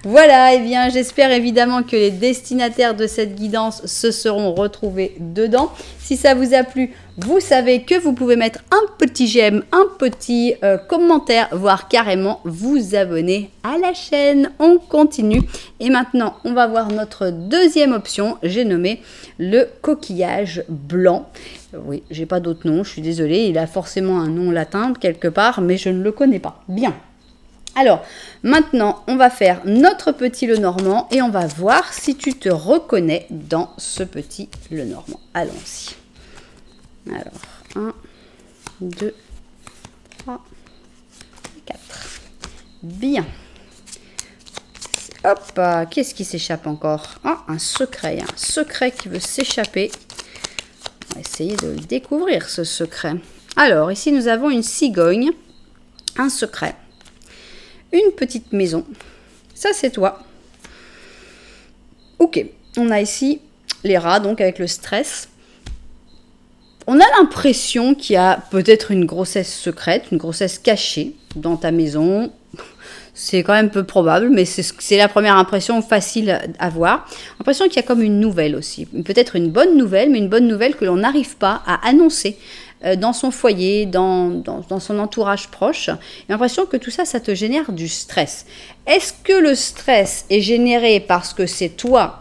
Speaker 1: Voilà, et bien j'espère évidemment que les destinataires de cette guidance se seront retrouvés dedans. Si ça vous a plu, vous savez que vous pouvez mettre un petit j'aime, un petit commentaire, voire carrément vous abonner à la chaîne. On continue. Et maintenant, on va voir notre deuxième option. J'ai nommé le coquillage blanc. Oui, j'ai pas d'autre nom, je suis désolée. Il a forcément un nom latin quelque part, mais je ne le connais pas. Bien. Alors, maintenant, on va faire notre petit Lenormand et on va voir si tu te reconnais dans ce petit Lenormand. Allons-y. Alors, 1, 2, 3, 4. Bien. Hop, qu'est-ce qui s'échappe encore? Ah, un secret qui veut s'échapper. essayer de le découvrir, ce secret. Alors, ici, nous avons une cigogne, un secret, une petite maison. Ça, c'est toi. Ok, on a ici les rats, donc avec le stress. On a l'impression qu'il y a peut-être une grossesse secrète, une grossesse cachée dans ta maison. C'est quand même peu probable, mais c'est la première impression facile à voir. L'impression qu'il y a comme une nouvelle aussi. Peut-être une bonne nouvelle, mais une bonne nouvelle que l'on n'arrive pas à annoncer dans son foyer, dans son entourage proche. J'ai l'impression que tout ça, ça te génère du stress. Est-ce que le stress est généré parce que c'est toi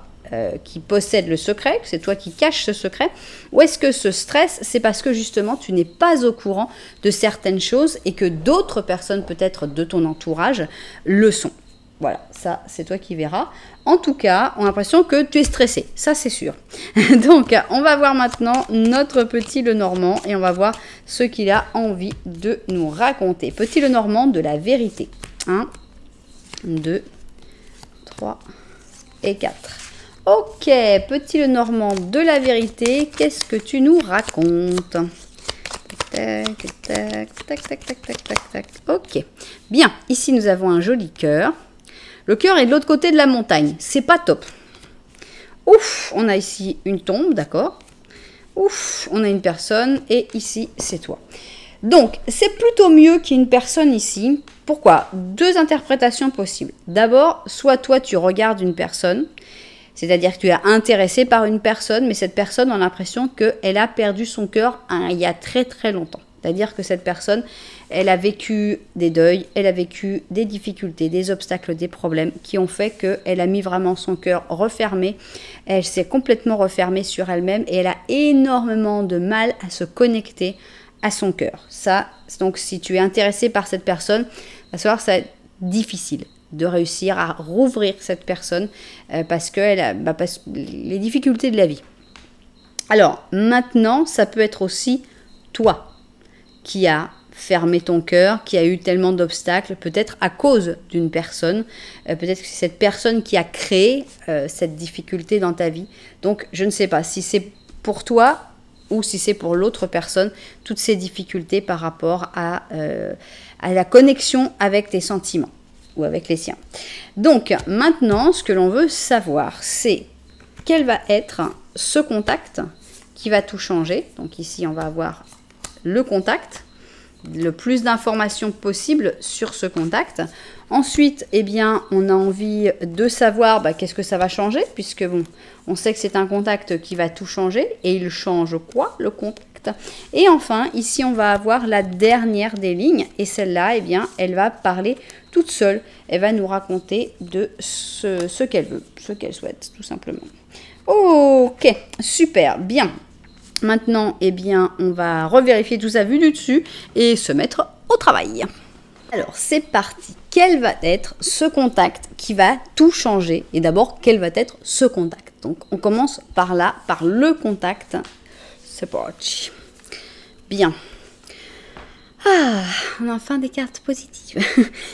Speaker 1: qui possède le secret, que c'est toi qui caches ce secret, ou est-ce que ce stress, c'est parce que justement tu n'es pas au courant de certaines choses et que d'autres personnes peut-être de ton entourage le sont. Voilà, ça c'est toi qui verras. En tout cas, on a l'impression que tu es stressé, ça c'est sûr. Donc on va voir maintenant notre petit Lenormand et on va voir ce qu'il a envie de nous raconter. Petit Lenormand de la vérité. 1, 2, 3 et 4. Ok, petit Lenormand de la vérité, qu'est-ce que tu nous racontes? Tac, tac, tac, tac, tac, tac, tac, tac. Ok, bien, ici nous avons un joli cœur. Le cœur est de l'autre côté de la montagne, c'est pas top. Ouf, on a ici une tombe, d'accord. Ouf, on a une personne et ici c'est toi. Donc, c'est plutôt mieux qu'il y ait une personne ici. Pourquoi? Deux interprétations possibles. D'abord, soit toi tu regardes une personne, c'est-à-dire que tu es intéressé par une personne, mais cette personne a l'impression qu'elle a perdu son cœur il y a très très longtemps. C'est-à-dire que cette personne, elle a vécu des deuils, elle a vécu des difficultés, des obstacles, des problèmes qui ont fait qu'elle a mis vraiment son cœur refermé. Elle s'est complètement refermée sur elle-même et elle a énormément de mal à se connecter à son cœur. Ça, donc si tu es intéressé par cette personne, va savoir que ça va être difficile de réussir à rouvrir cette personne parce que les difficultés de la vie. Alors maintenant, ça peut être aussi toi qui a fermé ton cœur, qui a eu tellement d'obstacles, peut-être à cause d'une personne, peut-être que c'est cette personne qui a créé cette difficulté dans ta vie. Donc je ne sais pas si c'est pour toi ou si c'est pour l'autre personne, toutes ces difficultés par rapport à la connexion avec tes sentiments ou avec les siens. Donc maintenant, ce que l'on veut savoir, c'est quel va être ce contact qui va tout changer. Donc ici, on va avoir le contact, le plus d'informations possible sur ce contact. Ensuite, eh bien, on a envie de savoir qu'est-ce que ça va changer, puisque bon, on sait que c'est un contact qui va tout changer. Et il change quoi, le contact? Et enfin, ici, on va avoir la dernière des lignes. Et celle-là, eh bien, elle va parler toute seule. Elle va nous raconter de ce qu'elle veut, ce qu'elle souhaite, tout simplement. Ok, super, bien. Maintenant, eh bien, on va revérifier tout ça vu du dessus et se mettre au travail. Alors, c'est parti. Quel va être ce contact qui va tout changer? Et d'abord, quel va être ce contact? Donc, on commence par là, par le contact. C'est parti. Bien. Ah, on a enfin des cartes positives.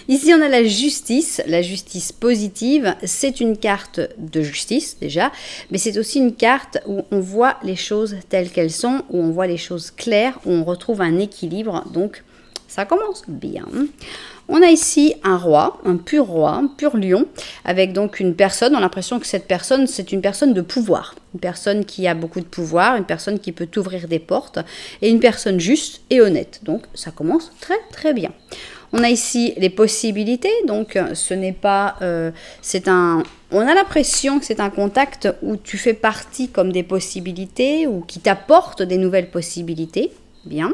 Speaker 1: Ici, on a la justice. La justice positive, c'est une carte de justice déjà, mais c'est aussi une carte où on voit les choses telles qu'elles sont, où on voit les choses claires, où on retrouve un équilibre. Donc, ça commence bien. On a ici un roi, un pur lion, avec donc une personne. On a l'impression que cette personne, c'est une personne de pouvoir. Une personne qui a beaucoup de pouvoir, une personne qui peut t'ouvrir des portes, et une personne juste et honnête. Donc, ça commence très très bien. On a ici les possibilités, donc ce n'est pas... on a l'impression que c'est un contact où tu fais partie comme des possibilités, ou qui t'apporte des nouvelles possibilités. Bien.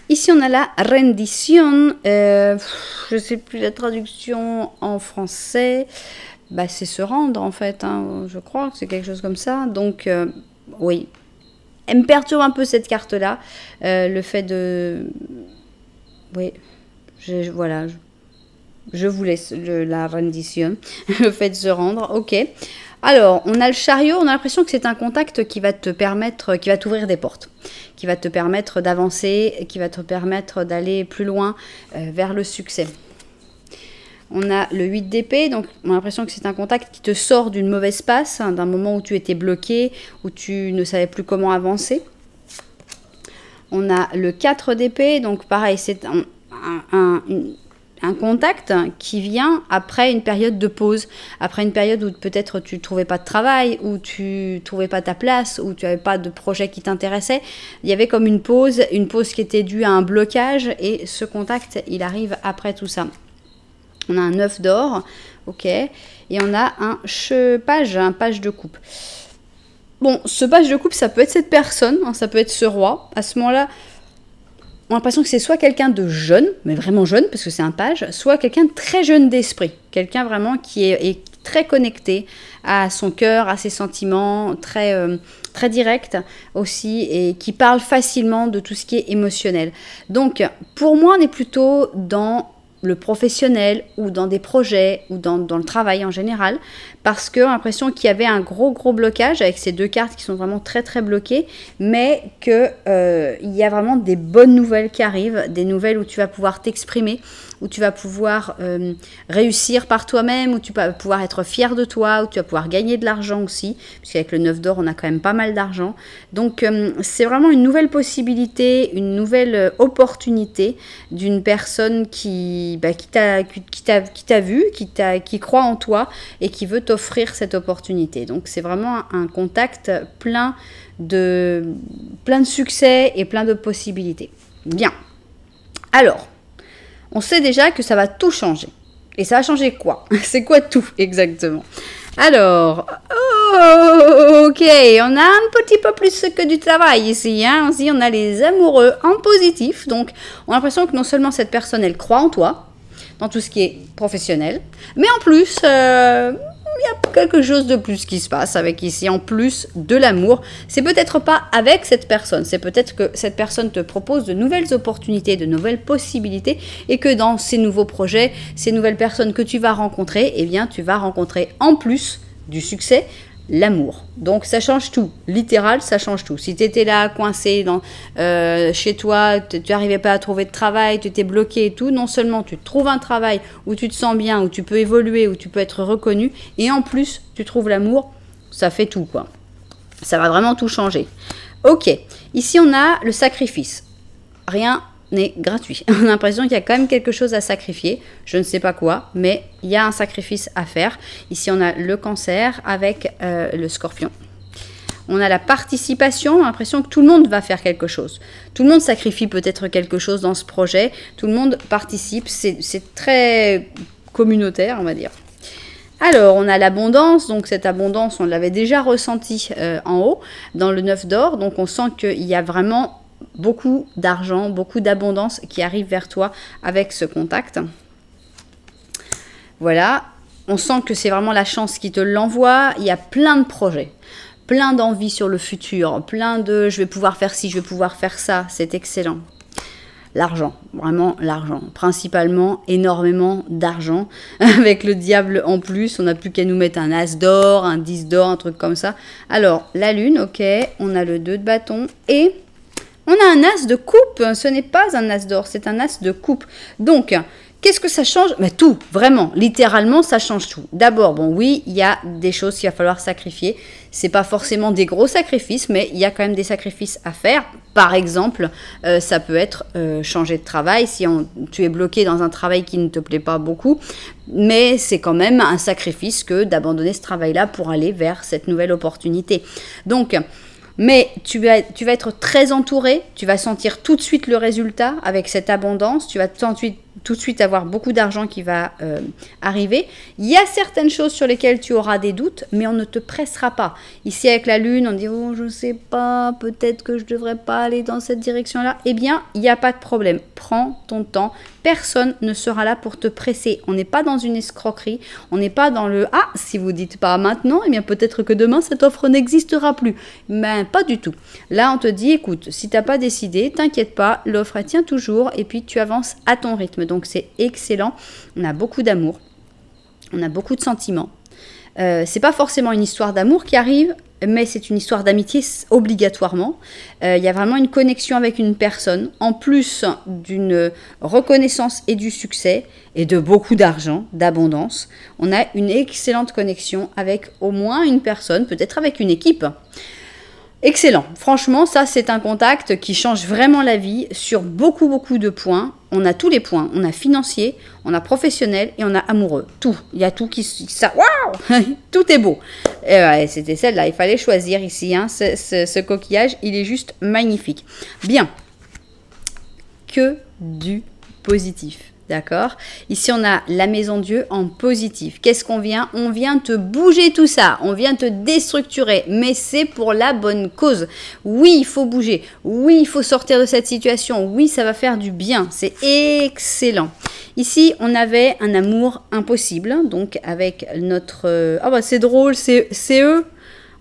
Speaker 1: Ici, on a la rendition. Je ne sais plus la traduction en français. C'est se rendre, en fait. Hein, je crois que c'est quelque chose comme ça. Donc, oui. Elle me perturbe un peu, cette carte-là. Le fait de... Oui. Voilà. Je vous laisse la rendition. Le fait de se rendre. Ok. Alors, on a le chariot, on a l'impression que c'est un contact qui va te permettre, qui va t'ouvrir des portes, qui va te permettre d'avancer, qui va te permettre d'aller plus loin vers le succès. On a le 8 d'épée, donc on a l'impression que c'est un contact qui te sort d'une mauvaise passe, hein, d'un moment où tu étais bloqué, où tu ne savais plus comment avancer. On a le 4 d'épée, donc pareil, c'est un contact qui vient après une période de pause, après une période où peut-être tu ne trouvais pas de travail, où tu ne trouvais pas ta place, où tu n'avais pas de projet qui t'intéressait. Il y avait comme une pause qui était due à un blocage, et ce contact, il arrive après tout ça. On a un 9 d'or, ok, et on a un page de coupe. Bon, ce page de coupe, ça peut être cette personne, hein, ça peut être ce roi. À ce moment-là, on a l'impression que c'est soit quelqu'un de jeune, mais vraiment jeune, parce que c'est un page, soit quelqu'un de très jeune d'esprit. Quelqu'un vraiment qui est très connecté à son cœur, à ses sentiments, très direct aussi, et qui parle facilement de tout ce qui est émotionnel. Donc, pour moi, on est plutôt dans le professionnel ou dans des projets ou dans le travail en général, parce que j'ai l'impression qu'il y avait un gros blocage avec ces deux cartes qui sont vraiment très bloquées, mais que il y a vraiment des bonnes nouvelles qui arrivent, des nouvelles où tu vas pouvoir t'exprimer, où tu vas pouvoir réussir par toi-même, où tu vas pouvoir être fier de toi, où tu vas pouvoir gagner de l'argent aussi, puisqu'avec le 9 d'or, on a quand même pas mal d'argent. Donc, c'est vraiment une nouvelle possibilité, une nouvelle opportunité d'une personne qui t'a vu, qui croit en toi et qui veut t'offrir cette opportunité. Donc, c'est vraiment un contact plein de succès et plein de possibilités. Bien. Alors, on sait déjà que ça va tout changer. Et ça va changer quoi? C'est quoi tout exactement? Alors, ok, on a un petit peu plus que du travail ici. Hein. Ici, on a les amoureux en positif. Donc, on a l'impression que non seulement cette personne, elle croit en toi, dans tout ce qui est professionnel, mais en plus, il y a quelque chose de plus qui se passe avec ici, en plus de l'amour. C'est peut-être pas avec cette personne, c'est peut-être que cette personne te propose de nouvelles opportunités, de nouvelles possibilités, et que dans ces nouveaux projets, ces nouvelles personnes que tu vas rencontrer, eh bien, tu vas rencontrer en plus du succès, l'amour. Donc ça change tout, littéral, ça change tout. Si tu étais là coincé chez toi, tu n'arrivais pas à trouver de travail, tu étais bloqué et tout, non seulement tu trouves un travail où tu te sens bien, où tu peux évoluer, où tu peux être reconnu, et en plus tu trouves l'amour, ça fait tout quoi. Ça va vraiment tout changer. Ok, ici on a le sacrifice. Rien n'est gratuit. On a l'impression qu'il y a quand même quelque chose à sacrifier. Je ne sais pas quoi, mais il y a un sacrifice à faire. Ici, on a le cancer avec le scorpion. On a la participation. On a l'impression que tout le monde va faire quelque chose. Tout le monde sacrifie peut-être quelque chose dans ce projet. Tout le monde participe. C'est très communautaire, on va dire. Alors, on a l'abondance. Donc, cette abondance, on l'avait déjà ressentie en haut, dans le 9 d'or. Donc, on sent qu'il y a vraiment beaucoup d'argent, beaucoup d'abondance qui arrive vers toi avec ce contact. Voilà, on sent que c'est vraiment la chance qui te l'envoie. Il y a plein de projets, plein d'envies sur le futur, plein de je vais pouvoir faire ci, je vais pouvoir faire ça, c'est excellent. L'argent, vraiment l'argent, principalement énormément d'argent, avec le diable en plus, on n'a plus qu'à nous mettre un as d'or, un 10 d'or, un truc comme ça. Alors, la lune, ok, on a le 2 de bâton et on a un as de coupe, ce n'est pas un as d'or, c'est un as de coupe. Donc, qu'est-ce que ça change? Mais tout, vraiment, littéralement, ça change tout. D'abord, bon, oui, il y a des choses qu'il va falloir sacrifier. C'est pas forcément des gros sacrifices, mais il y a quand même des sacrifices à faire. Par exemple, ça peut être changer de travail si tu es bloqué dans un travail qui ne te plaît pas beaucoup. Mais c'est quand même un sacrifice que d'abandonner ce travail-là pour aller vers cette nouvelle opportunité. Donc, mais tu vas être très entouré, tu vas sentir tout de suite le résultat avec cette abondance, tu vas tout de suite avoir beaucoup d'argent qui va arriver. Il y a certaines choses sur lesquelles tu auras des doutes, mais on ne te pressera pas. Ici avec la lune, on dit « Oh, je ne sais pas, peut-être que je ne devrais pas aller dans cette direction-là ». Eh bien, il n'y a pas de problème. Prends ton temps. Personne ne sera là pour te presser. On n'est pas dans une escroquerie. On n'est pas dans le « Ah, si vous ne dites pas maintenant, eh bien peut-être que demain, cette offre n'existera plus ». Ben, pas du tout. Là, on te dit « Écoute, si tu n'as pas décidé, t'inquiète pas, l'offre, elle tient toujours et puis tu avances à ton rythme ». Donc, c'est excellent. On a beaucoup d'amour. On a beaucoup de sentiments. C'est pas forcément une histoire d'amour qui arrive. mais c'est une histoire d'amitié obligatoirement. Il y a vraiment une connexion avec une personne, en plus d'une reconnaissance et du succès, et de beaucoup d'argent, d'abondance. On a une excellente connexion avec au moins une personne, peut-être avec une équipe. Excellent. Franchement, ça, c'est un contact qui change vraiment la vie sur beaucoup de points. On a tous les points. On a financier, on a professionnel et on a amoureux. Tout. Il y a tout qui... ça. Waouh. Tout est beau. Et ouais, c'était celle-là. Il fallait choisir ici. Hein. Ce coquillage, il est juste magnifique. Bien. Que du positif. D'accord? Ici, on a la maison Dieu en positif. Qu'est-ce qu'on vient? On vient te bouger tout ça. On vient te déstructurer. Mais c'est pour la bonne cause. Oui, il faut bouger. Oui, il faut sortir de cette situation. Oui, ça va faire du bien. C'est excellent. Ici, on avait un amour impossible. Donc, avec notre... Ah bah, c'est drôle, c'est eux.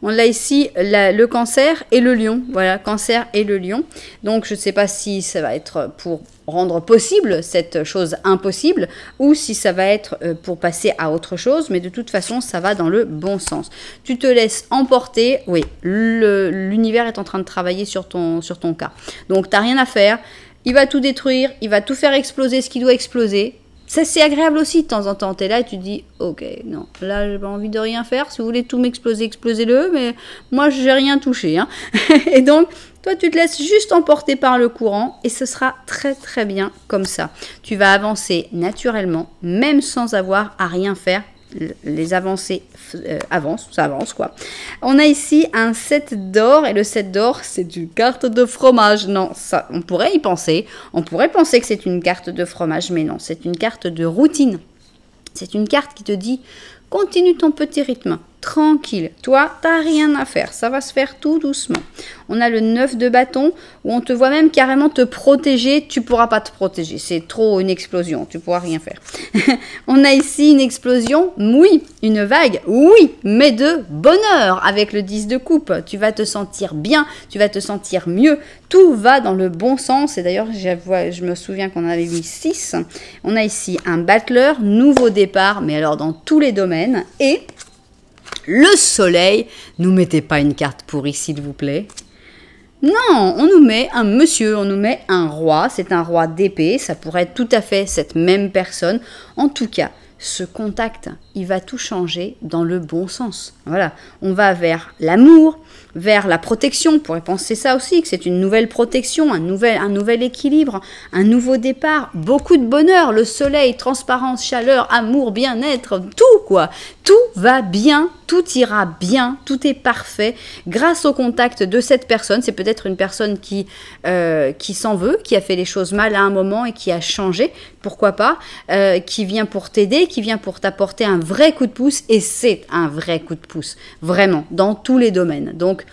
Speaker 1: On a ici le cancer et le lion. Voilà, cancer et le lion. Donc, je ne sais pas si ça va être pour rendre possible cette chose impossible ou si ça va être pour passer à autre chose. Mais de toute façon, ça va dans le bon sens. Tu te laisses emporter. Oui, l'univers est en train de travailler sur ton cas. Donc, tu n'as rien à faire. Il va tout détruire. Il va tout faire exploser ce qui doit exploser. Ça, c'est agréable aussi de temps en temps. Tu es là et tu te dis, ok, non, là, j'ai pas envie de rien faire. Si vous voulez tout m'exploser, explosez-le. Mais moi, j'ai rien touché. Hein. Et donc, toi, tu te laisses juste emporter par le courant et ce sera très bien comme ça. Tu vas avancer naturellement, même sans avoir à rien faire. Les avancées avancent, ça avance quoi. On a ici un 7 d'or et le 7 d'or c'est une carte de fromage. Non, ça, on pourrait y penser. On pourrait penser que c'est une carte de fromage, mais non, c'est une carte de routine. C'est une carte qui te dit continue ton petit rythme, tranquille. Toi, t'as rien à faire, ça va se faire tout doucement. On a le 9 de bâton où on te voit même carrément te protéger. Tu pourras pas te protéger, c'est trop une explosion, tu pourras rien faire. On a ici une explosion, oui, une vague, oui, mais de bonheur avec le 10 de coupe. Tu vas te sentir bien, tu vas te sentir mieux. Tout va dans le bon sens. Et d'ailleurs, je me souviens qu'on en avait mis 6. On a ici un battleur, nouveau départ, mais alors dans tous les domaines. Et le soleil, nous mettez pas une carte pourrie, s'il vous plaît. Non, on nous met un monsieur, on nous met un roi. C'est un roi d'épée, ça pourrait être tout à fait cette même personne. En tout cas, ce contact, il va tout changer dans le bon sens. Voilà, on va vers l'amour, vers la protection. On pourrait penser ça aussi, que c'est une nouvelle protection, un nouvel équilibre, un nouveau départ, beaucoup de bonheur, le soleil, transparence, chaleur, amour, bien-être, tout quoi. Tout va bien, tout ira bien, tout est parfait grâce au contact de cette personne. C'est peut-être une personne qui s'en veut, qui a fait les choses mal à un moment et qui a changé, pourquoi pas, qui vient pour t'aider, qui vient pour t'apporter un vrai coup de pouce, et c'est un vrai coup de pouce, vraiment, dans tous les domaines. Donc,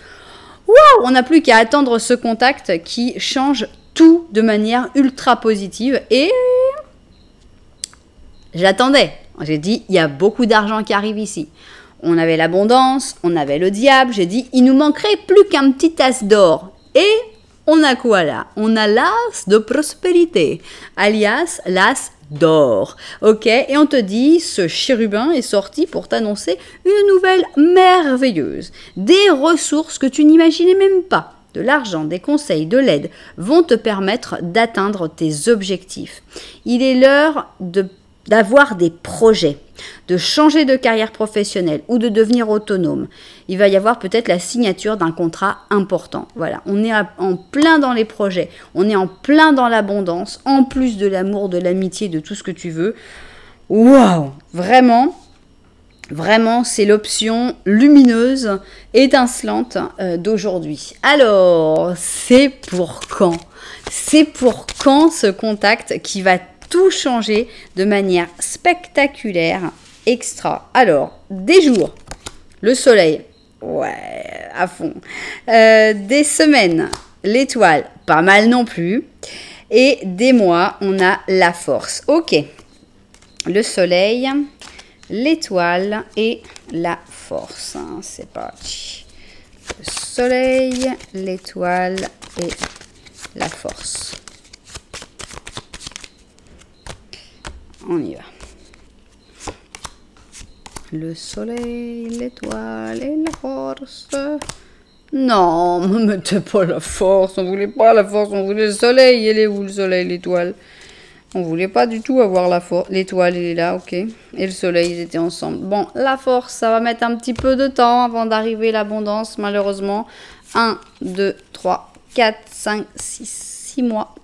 Speaker 1: waouh, on n'a plus qu'à attendre ce contact qui change tout de manière ultra positive. Et j'attendais. J'ai dit, il y a beaucoup d'argent qui arrive ici. On avait l'abondance, on avait le diable. J'ai dit, il nous manquerait plus qu'un petit as d'or. Et on a quoi là? On a l'as de prospérité, alias l'as d'or. Ok, et on te dit, ce chérubin est sorti pour t'annoncer une nouvelle merveilleuse. Des ressources que tu n'imaginais même pas. De l'argent, des conseils, de l'aide vont te permettre d'atteindre tes objectifs. Il est l'heure d'avoir des projets, de changer de carrière professionnelle ou de devenir autonome. Il va y avoir peut-être la signature d'un contrat important. Voilà, on est en plein dans les projets, on est en plein dans l'abondance, en plus de l'amour, de l'amitié, de tout ce que tu veux. Waouh, vraiment, c'est l'option lumineuse, étincelante d'aujourd'hui. Alors, c'est pour quand? C'est pour quand ce contact qui va tout changer de manière spectaculaire, extra. Alors, des jours, le soleil, ouais, à fond. Des semaines, l'étoile, pas mal non plus. Et des mois, on a la force. Ok, le soleil, l'étoile et la force. C'est parti. Le soleil, l'étoile et la force. On y va. Le soleil, l'étoile et la force. Non, ne me mettez pas la force. On voulait pas la force, on voulait le soleil. Il est où le soleil, l'étoile? On voulait pas du tout avoir la force. L'étoile, il est là, ok. Et le soleil, ils étaient ensemble. Bon, la force, ça va mettre un petit peu de temps avant d'arriver l'abondance, malheureusement. 1, 2, 3, 4, 5, 6, 6 mois.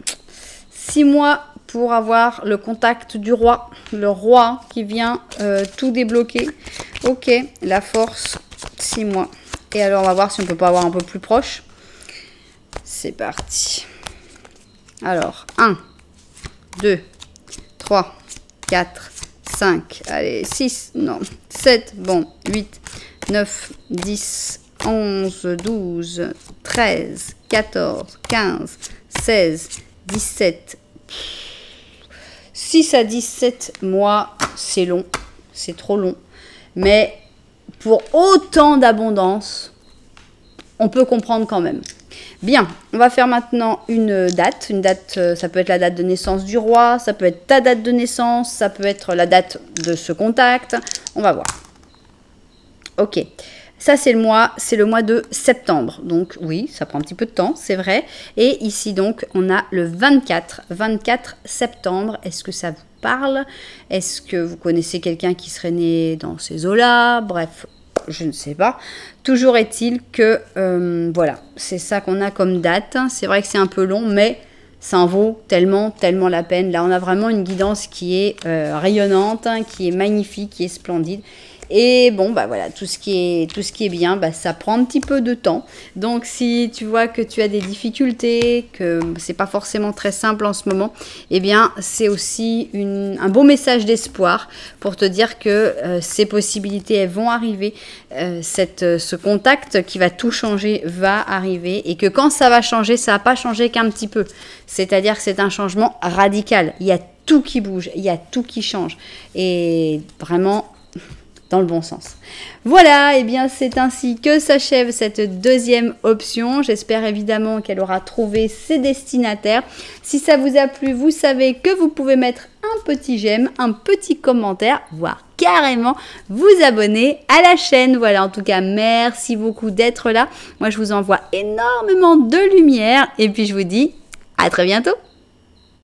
Speaker 1: 6 mois pour avoir le contact du roi. Le roi qui vient tout débloquer. Ok, la force, 6 mois. Et alors, on va voir si on peut pas avoir un peu plus proche. C'est parti. Alors, 1, 2, 3, 4, 5, allez, 6, non, 7, bon, 8, 9, 10, 11, 12, 13, 14, 15, 16, 17, 6 à 17 mois, c'est long, c'est trop long, mais pour autant d'abondance, on peut comprendre quand même. Bien, on va faire maintenant une date. Une date, ça peut être la date de naissance du roi, ça peut être ta date de naissance, ça peut être la date de ce contact. On va voir. Ok, ça c'est le mois de septembre. Donc oui, ça prend un petit peu de temps, c'est vrai. Et ici donc, on a le 24 septembre. Est-ce que ça vous parle? Est-ce que vous connaissez quelqu'un qui serait né dans ces eaux-là? Bref, je ne sais pas. Toujours est-il que, voilà, c'est ça qu'on a comme date. C'est vrai que c'est un peu long, mais ça en vaut tellement, tellement la peine. Là, on a vraiment une guidance qui est rayonnante, hein, qui est magnifique, qui est splendide. Et bon, bah voilà, tout ce qui est bien, bah, ça prend un petit peu de temps. Donc, si tu vois que tu as des difficultés, que c'est pas forcément très simple en ce moment, eh bien, c'est aussi un beau message d'espoir pour te dire que ces possibilités, elles vont arriver. Ce contact qui va tout changer va arriver. Et que quand ça va changer, ça va pas changer qu'un petit peu. C'est-à-dire que c'est un changement radical. Il y a tout qui bouge, il y a tout qui change. Et vraiment, dans le bon sens. Voilà, et bien c'est ainsi que s'achève cette deuxième option. J'espère évidemment qu'elle aura trouvé ses destinataires. Si ça vous a plu, vous savez que vous pouvez mettre un petit j'aime, un petit commentaire, voire carrément vous abonner à la chaîne. Voilà, en tout cas, merci beaucoup d'être là. Moi, je vous envoie énormément de lumière et puis je vous dis à très bientôt.